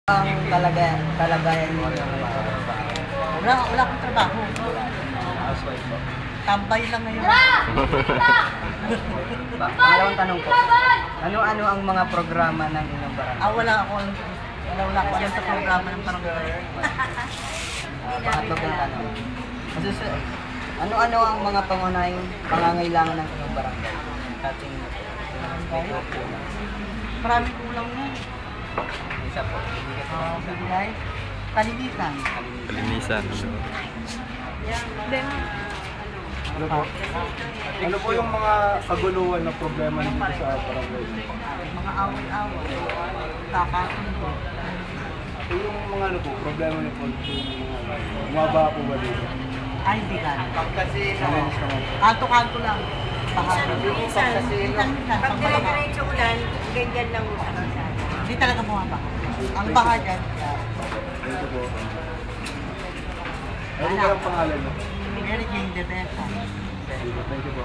Ang kalagayan mo ng Wala akong trabaho. housewife po. Tambay lang ngayon. Pangalawang tanong po. Ano-ano ang mga programa ng inyong barangay? Wala ako alam sa programa ng barangay. Pangatlo pong tanong. Ano-ano ang mga pangunahing pangangailangan ng inyong barangay? Touching mo po. Maraming kulang na. Isa po. Bigay. Kalinisan. Kalinisan. Ano po yung mga kaguluhan na problema dito sa barangay? Mga away-away. Kakasundo. Yung mga ano po, problema niyo po, yung mga bumaba po ba dito? Ay, hindi ka. Challenge naman po. Kanto-kanto lang. Minsan, pag dire-diretso ulan, ganyan lang sa kalsada. Hindi talaga bumaba. Ang baha dyan. Thank you po. Ano ba ang pangalan niyo? Mary Jane de Besa. Thank you po.